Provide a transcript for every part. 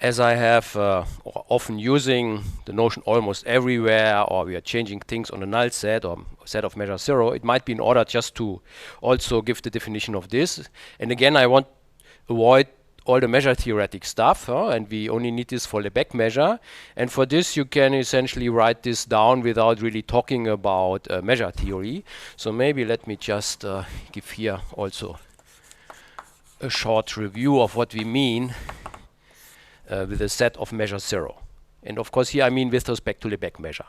as I have often using the notion almost everywhere, or we are changing things on a null set or set of measure 0, it might be in order just to also give the definition of this. And again, I want to avoid all the measure theoretic stuff, and we only need this for Lebesgue measure. And for this, you can essentially write this down without really talking about measure theory. So maybe let me just give here also a short review of what we mean with a set of measure 0. And of course, here I mean with respect to Lebesgue measure.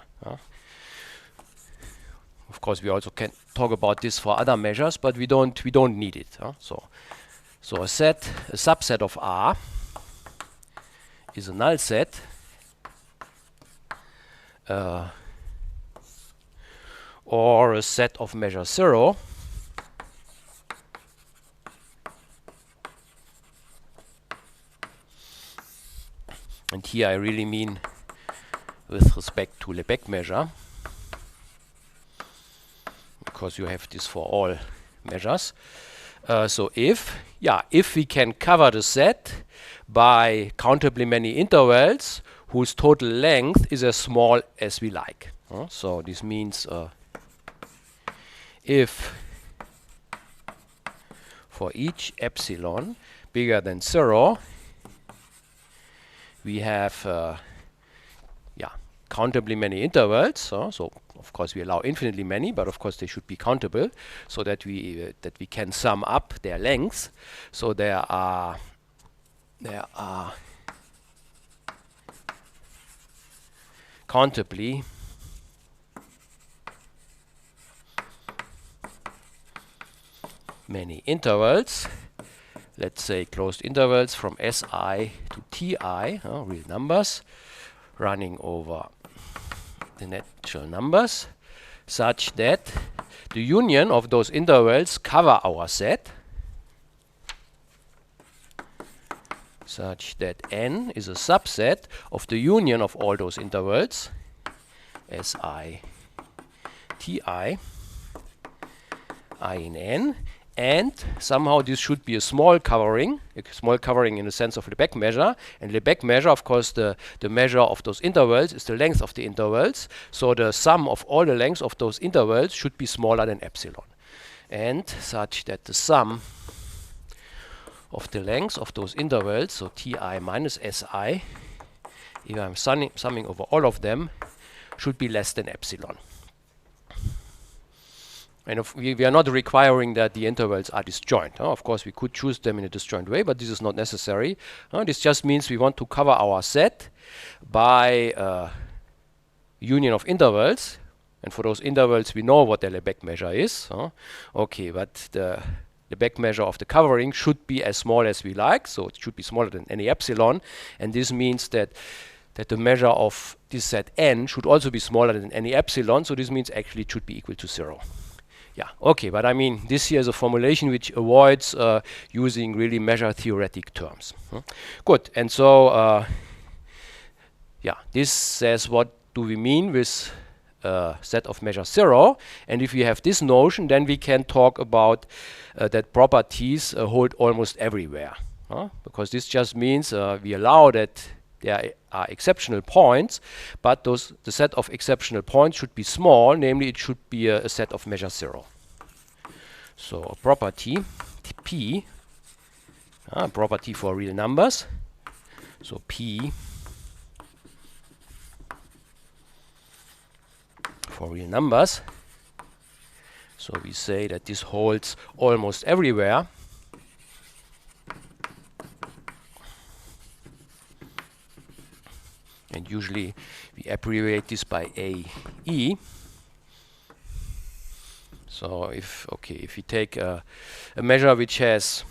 Of course, we also can talk about this for other measures, but we don't need it. So a subset of R is a null set or a set of measure 0 and here I really mean with respect to Lebesgue measure, because you have this for all measures. So if we can cover the set by countably many intervals whose total length is as small as we like. So this means if for each epsilon bigger than 0 we have countably many intervals. So of course we allow infinitely many, but of course they should be countable, so that we can sum up their lengths. So there are countably many intervals, let's say closed intervals from Si to Ti, real numbers, running over the natural numbers, such that the union of those intervals cover our set, such that n is a subset of the union of all those intervals, Si, Ti, I in n, and somehow this should be a small covering in the sense of Lebesgue measure. And Lebesgue measure, of course, the measure of those intervals is the length of the intervals. So the sum of all the lengths of those intervals should be smaller than epsilon. And such that the sum of the lengths of those intervals, so Ti minus Si, if I'm summing over all of them, should be less than epsilon. And we are not requiring that the intervals are disjoint. Of course, we could choose them in a disjoint way, but this is not necessary. This just means we want to cover our set by union of intervals. And for those intervals, we know what the Lebesgue measure is. Okay, but the Lebesgue measure of the covering should be as small as we like. So it should be smaller than any epsilon. And this means that the measure of this set n should also be smaller than any epsilon. So this means actually it should be equal to 0. Yeah, okay, but I mean, this here is a formulation which avoids using really measure theoretic terms. Good, and so, this says what do we mean with set of measure 0. And if we have this notion, then we can talk about that properties hold almost everywhere. Because this just means we allow that there are exceptional points, but the set of exceptional points should be small, namely it should be a set of measure 0. So a property P, property for real numbers, so P for real numbers. So we say that this holds almost everywhere. And usually we abbreviate this by AE. So if we take a measure which has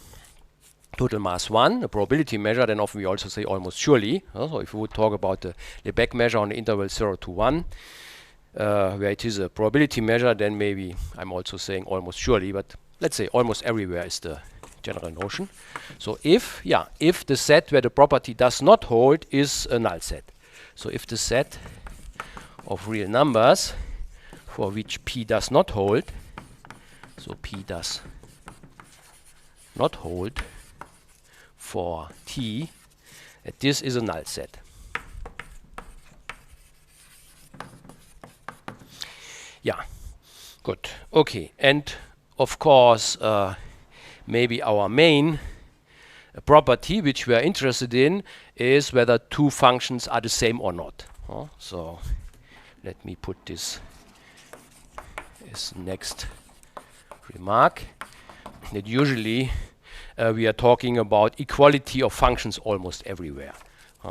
total mass 1, a probability measure, then often we also say almost surely. So if we would talk about the Lebesgue measure on the interval 0 to 1, where it is a probability measure, then maybe I'm also saying almost surely, but let's say almost everywhere is the general notion. So if the set where the property does not hold is a null set. So if the set of real numbers for which P does not hold, so P does not hold for T, that this is a null set. Yeah, good. Okay, and of course, maybe our main property which we are interested in is whether two functions are the same or not. So let me put this as next remark. That usually we are talking about equality of functions almost everywhere.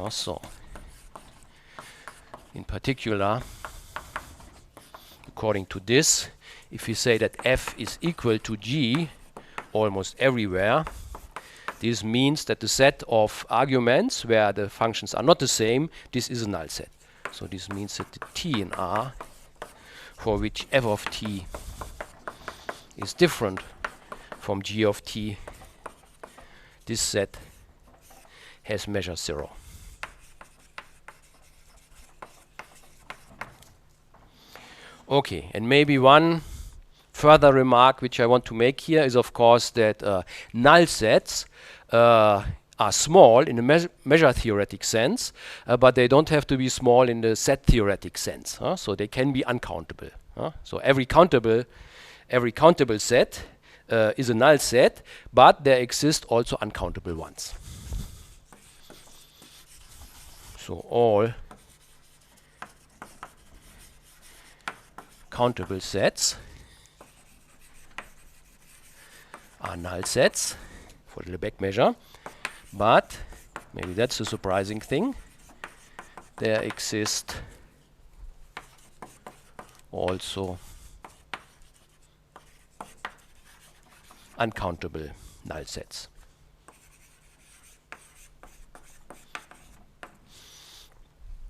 So in particular, according to this, if we say that f is equal to g almost everywhere, this means that the set of arguments where the functions are not the same, this is a null set. So this means that the t in R, for which f of t is different from g of t, this set has measure 0. Okay, and maybe one further remark which I want to make here is, of course, that null sets are small in the measure theoretic sense, but they don't have to be small in the set theoretic sense. So they can be uncountable. So every countable set is a null set, but there exist also uncountable ones. So all countable sets are null sets for the Lebesgue measure, but maybe that's a surprising thing, there exist also uncountable null sets.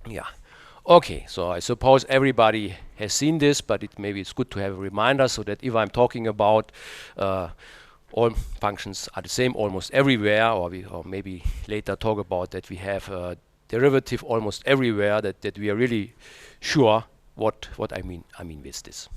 Yeah. Okay, so I suppose everybody has seen this, but maybe it's good to have a reminder so that if I'm talking about all functions are the same almost everywhere, or maybe later talk about that we have a derivative almost everywhere, that we are really sure what I mean with this.